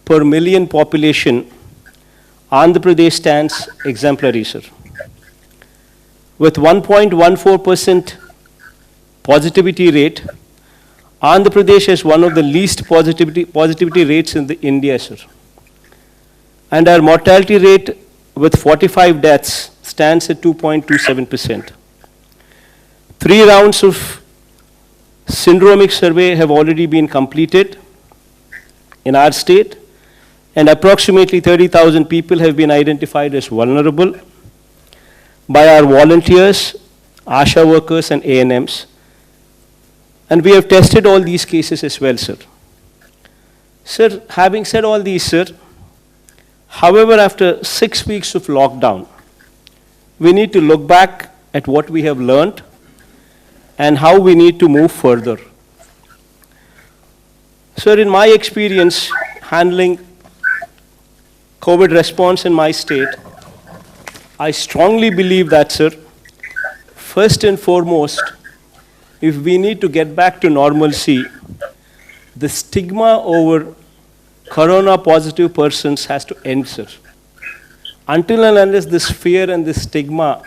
per million population, Andhra Pradesh stands exemplary, sir. With 1.14% positivity rate, Andhra Pradesh has one of the least positivity rates in India, sir. And our mortality rate with 45 deaths stands at 2.27%. 3 rounds of syndromic survey have already been completed in our state, and approximately 30,000 people have been identified as vulnerable by our volunteers, ASHA workers, and ANMs. And we have tested all these cases as well, sir. Sir, having said all these, sir, however, after 6 weeks of lockdown, we need to look back at what we have learned and how we need to move further. Sir, in my experience handling COVID response in my state, I strongly believe that, sir, first and foremost, if we need to get back to normalcy, the stigma over corona positive persons has to end, sir. Until and unless this fear and this stigma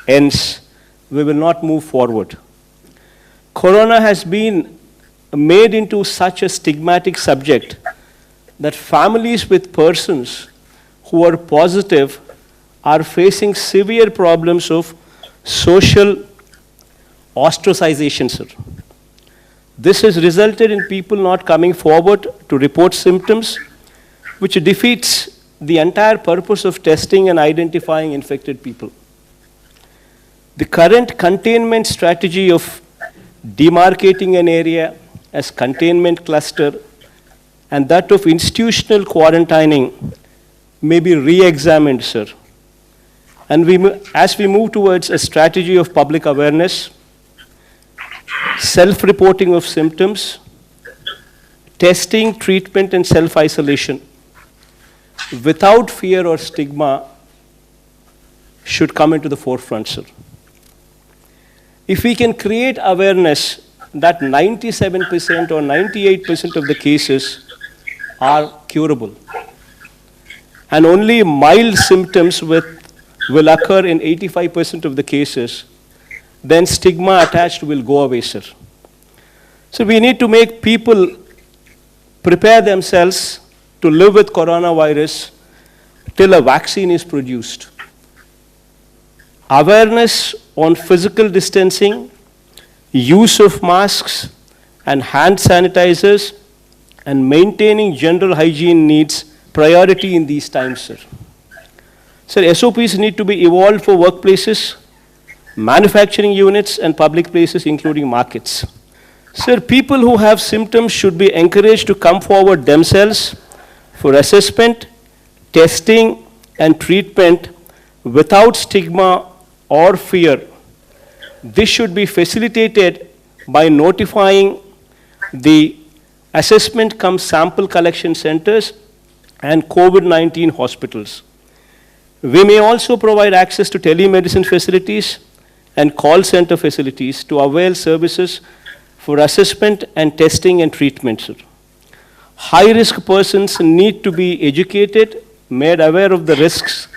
ends, we will not move forward. Corona has been made into such a stigmatic subject that families with persons who are positive are facing severe problems of social ostracization, sir. This has resulted in people not coming forward to report symptoms, which defeats the entire purpose of testing and identifying infected people. The current containment strategy of demarcating an area as containment cluster and that of institutional quarantining may be re-examined, sir. And as we move towards a strategy of public awareness, self-reporting of symptoms, testing, treatment, and self-isolation, without fear or stigma, should come into the forefront, sir. If we can create awareness that 97% or 98% of the cases are curable, and only mild symptoms will occur in 85% of the cases, then stigma attached will go away, sir. So we need to make people prepare themselves to live with coronavirus till a vaccine is produced. Awareness on physical distancing, use of masks and hand sanitizers, and maintaining general hygiene needs priority in these times, sir. Sir, SOPs need to be evolved for workplaces, manufacturing units, and public places, including markets. Sir, people who have symptoms should be encouraged to come forward themselves for assessment, testing, and treatment without stigma or fear. This should be facilitated by notifying the assessment cum sample collection centers and COVID-19 hospitals. We may also provide access to telemedicine facilities and call center facilities to avail services for assessment and testing and treatment, sir. High-risk persons need to be educated, made aware of the risks,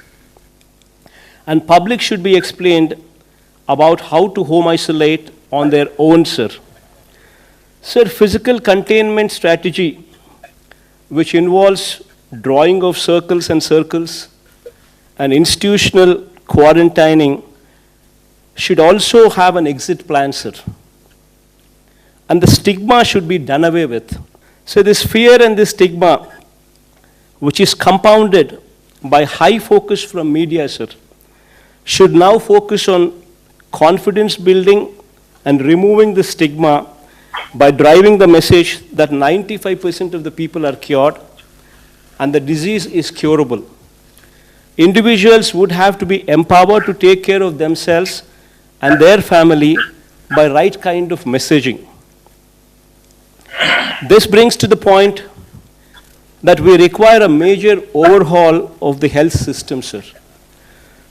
and public should be explained about how to home isolate on their own, sir. Sir, physical containment strategy, which involves drawing of circles and institutional quarantining, should also have an exit plan, sir. And the stigma should be done away with. So this fear and this stigma, which is compounded by high focus from media, sir, should now focus on confidence building and removing the stigma by driving the message that 95% of the people are cured and the disease is curable. Individuals would have to be empowered to take care of themselves and their family by right kind of messaging. This brings to the point that we require a major overhaul of the health system, sir.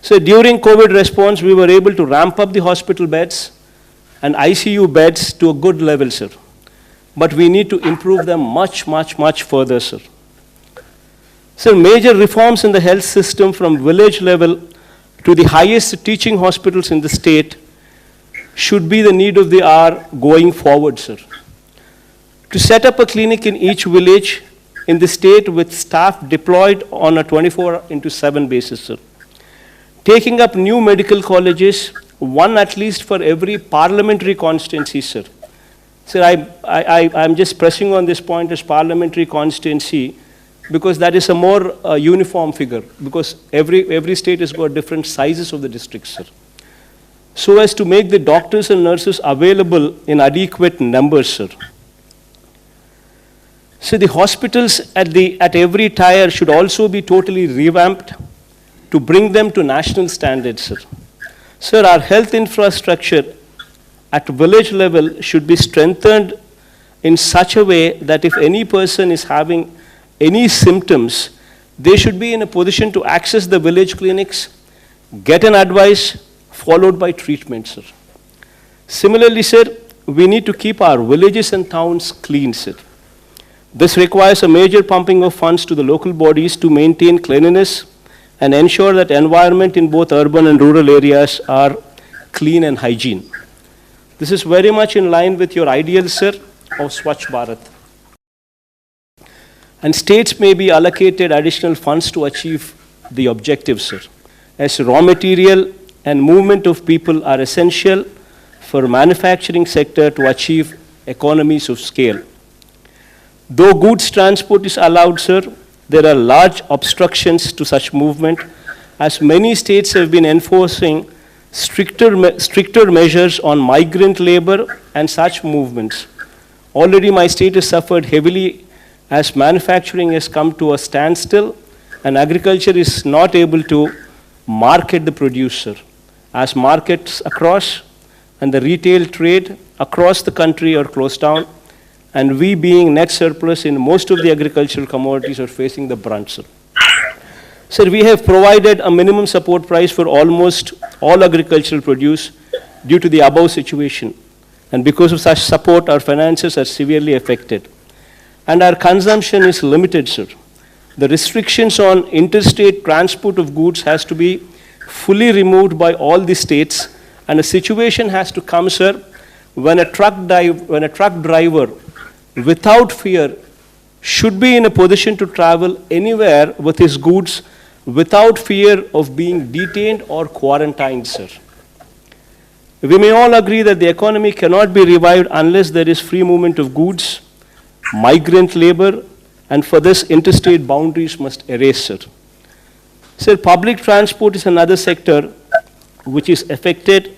So during COVID response, we were able to ramp up the hospital beds and ICU beds to a good level, sir. But we need to improve them much further, sir. So major reforms in the health system from village level to the highest teaching hospitals in the state should be the need of the hour going forward, sir. To set up a clinic in each village in the state with staff deployed on a 24/7 basis, sir. Taking up new medical colleges, one at least for every parliamentary constituency, sir. Sir, I'm just pressing on this point as parliamentary constituency because that is a more uniform figure, because every state has got different sizes of the districts, sir. So as to make the doctors and nurses available in adequate numbers, sir. So the hospitals at every tier should also be totally revamped to bring them to national standards, sir. Sir, our health infrastructure at village level should be strengthened in such a way that if any person is having any symptoms, they should be in a position to access the village clinics, get an advice, followed by treatment, sir. Similarly, sir, we need to keep our villages and towns clean, sir. This requires a major pumping of funds to the local bodies to maintain cleanliness and ensure that environment in both urban and rural areas are clean and hygiene. This is very much in line with your ideal, sir, of Swachh Bharat. And states may be allocated additional funds to achieve the objectives, sir, as raw material and movement of people are essential for manufacturing sector to achieve economies of scale. Though goods transport is allowed, sir, there are large obstructions to such movement, as many states have been enforcing stricter measures on migrant labor and such movements. Already my state has suffered heavily as manufacturing has come to a standstill and agriculture is not able to market the produce, sir, as markets across and the retail trade across the country are closed down, and we being net surplus in most of the agricultural commodities are facing the brunt, sir. Sir, we have provided a minimum support price for almost all agricultural produce due to the above situation. And because of such support, our finances are severely affected. And our consumption is limited, sir. The restrictions on interstate transport of goods has to be fully removed by all the states, and a situation has to come, sir, when a truck driver, without fear, should be in a position to travel anywhere with his goods without fear of being detained or quarantined, sir. We may all agree that the economy cannot be revived unless there is free movement of goods, migrant labor, and for this interstate boundaries must erase, sir. Sir, public transport is another sector which is affected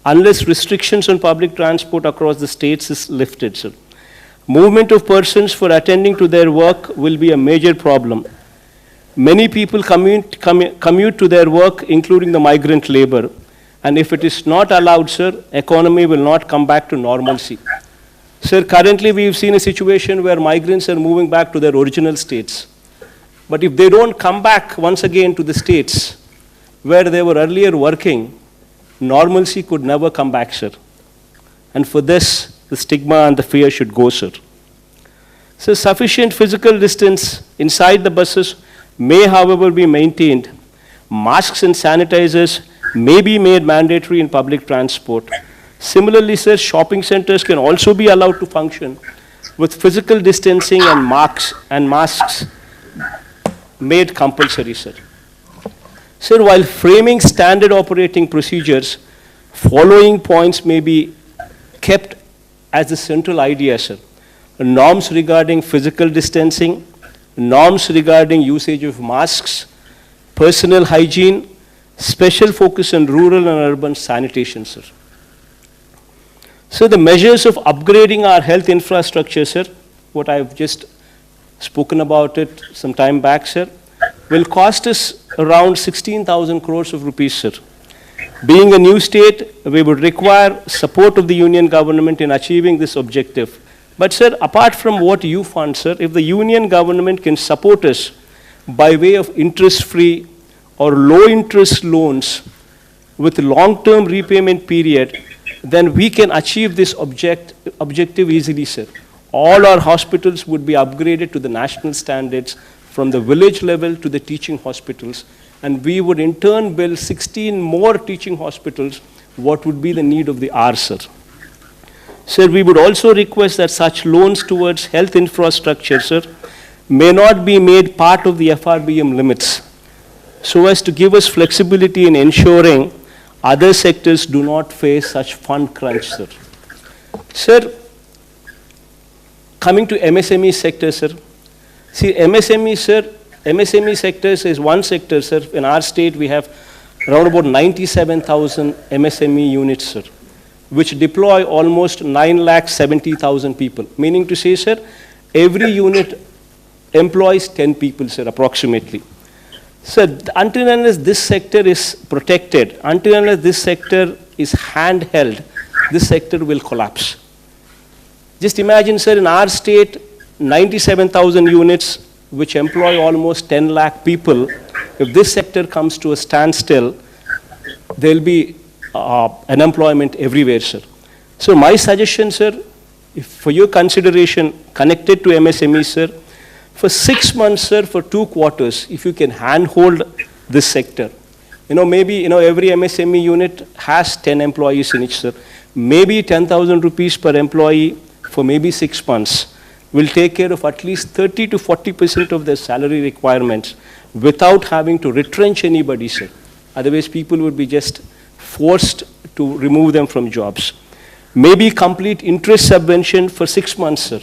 unless restrictions on public transport across the states is lifted, sir. Movement of persons for attending to their work will be a major problem. Many people commute to their work, including the migrant labor. And if it is not allowed, sir, economy will not come back to normalcy. Sir, currently we've seen a situation where migrants are moving back to their original states. But if they don't come back once again to the states where they were earlier working, normalcy could never come back, sir. And for this, the stigma and the fear should go, sir. So sufficient physical distance inside the buses may, however, be maintained. Masks and sanitizers may be made mandatory in public transport. Similarly, sir, shopping centers can also be allowed to function with physical distancing and masks made compulsory, sir. Sir, while framing standard operating procedures, following points may be kept as the central idea, sir. Norms regarding physical distancing, norms regarding usage of masks, personal hygiene, special focus on rural and urban sanitation, sir. So the measures of upgrading our health infrastructure, sir, what I've just spoken about it some time back, sir, will cost us around 16,000 crores of rupees, sir. Being a new state, we would require support of the union government in achieving this objective. But sir, apart from what you fund, sir, if the union government can support us by way of interest-free or low-interest loans with long-term repayment period, then we can achieve this objective easily, sir. All our hospitals would be upgraded to the national standards from the village level to the teaching hospitals, and we would in turn build 16 more teaching hospitals. What would be the need of the hour, sir? Sir, we would also request that such loans towards health infrastructure, sir, may not be made part of the FRBM limits, so as to give us flexibility in ensuring other sectors do not face such fund crunch, sir. Sir, coming to MSME sector, sir. See, MSME sectors is one sector, sir. In our state, we have around about 97,000 MSME units, sir, which deploy almost 9,70,000 people. Meaning to say, sir, every unit employs 10 people, sir, approximately. Sir, until and unless this sector is protected, until and unless this sector is handheld, this sector will collapse. Just imagine, sir, in our state, 97,000 units, which employ almost 10 lakh people. If this sector comes to a standstill, there will be unemployment everywhere, sir. So my suggestion, sir, if for your consideration connected to MSME, sir, for 6 months, sir, for 2 quarters, if you can handhold this sector. Maybe, every MSME unit has 10 employees in it, sir. Maybe 10,000 rupees per employee for maybe 6 months will take care of at least 30 to 40% of their salary requirements without having to retrench anybody, sir. Otherwise, people would be just forced to remove them from jobs. Maybe complete interest subvention for 6 months, sir.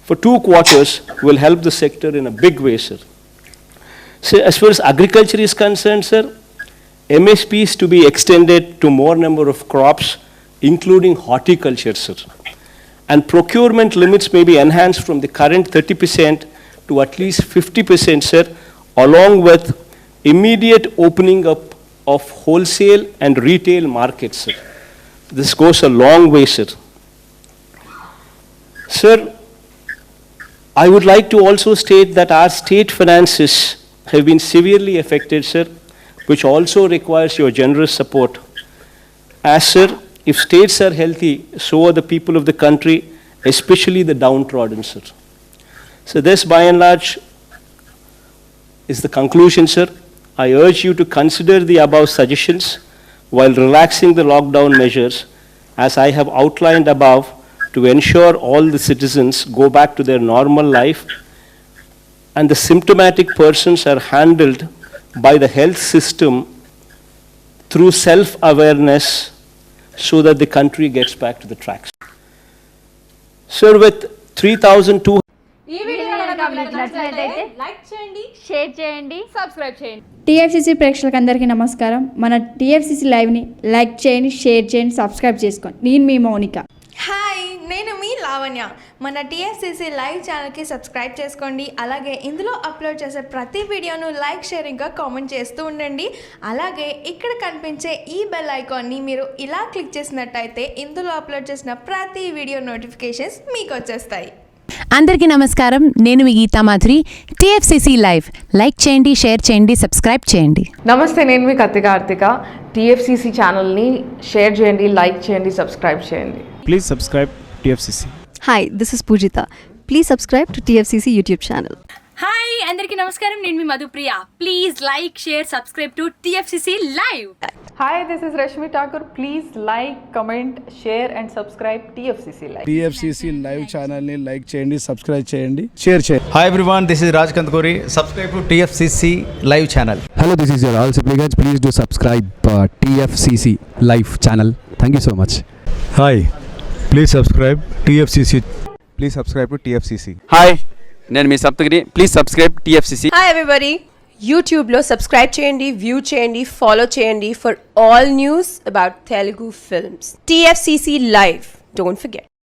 For 2 quarters will help the sector in a big way, sir. So as far as agriculture is concerned, sir, MSP is to be extended to more number of crops, including horticulture, sir. And procurement limits may be enhanced from the current 30% to at least 50%, sir, along with immediate opening up of wholesale and retail markets, sir. This goes a long way, sir. Sir, I would like to also state that our state finances have been severely affected, sir, which also requires your generous support. As, sir, if states are healthy, so are the people of the country, especially the downtrodden, sir. So this, by and large, is the conclusion, sir. I urge you to consider the above suggestions while relaxing the lockdown measures, as I have outlined above, to ensure all the citizens go back to their normal life and the symptomatic persons are handled by the health system through self-awareness so that the country gets back to the tracks. Sir, with 3,200 ఈ video కనుక మీకు నచ్చినట్లయితే like చేయండి, share చేయండి, subscribe చేయండి. TFCC ప్రేక్షకులందరికీ నమస్కారం. మన టీఎఫ్సీసీ లైవ్ని లైక్ చేయండి, షేర్ చేయండి, సబ్స్క్రైబ్ చేసుకోండి. నేను మీ మౌనిక. హాయ్, నేను మీ లావణ్య. మన టీఎఫ్సీసీ లైవ్ ఛానల్కి సబ్స్క్రైబ్ చేసుకోండి. అలాగే ఇందులో అప్లోడ్ చేసే ప్రతి వీడియోను లైక్, షేర్ ఇంకా కామెంట్ చేస్తూ ఉండండి. అలాగే ఇక్కడ కనిపించే ఈ బెల్ ఐకాన్ని మీరు ఇలా క్లిక్ చేసినట్టయితే ఇందులో అప్లోడ్ చేసిన ప్రతి వీడియో నోటిఫికేషన్స్ మీకు వచ్చేస్తాయి. అందరికీ నమస్కారం. నేను మీ Geetha Madhuri. TFCC live like చేయండి, షేర్ చేయండి, సబ్స్క్రైబ్ చేయండి. నమస్తే, నేను మీ కార్తిక. టీఎఫ్సీసీ ఛానల్ని షేర్ చేయండి, లైక్ చేయండి, సబ్స్క్రైబ్ చేయండి. Please subscribe TFCC. Hi, this is Pujita. Please subscribe to TFCC YouTube channel. Hi, అందరికీ నమస్కారం. నేను మీ Madhupriya. Please like, share, subscribe to TFCC live. Hi, this is Rashmi Thakur. Please like, comment, share and subscribe TFCC live. TFCC live channel ని like చేయండి, subscribe చేయండి, share చేయండి. Hi everyone, this is Raj Kantkori. Subscribe to TFCC live channel. Hello, this is your all supplicants. Please do subscribe TFCC live channel. Thank you so much. Hi, please subscribe TFCC. Please subscribe to TFCC. Hi, నేను మీ Saptagiri. Please subscribe TFCC. Hi everybody, యూట్యూబ్లో subscribe చేయండి, view చేయండి, follow చేయండి for all news about Telugu films. TFCC live, don't forget.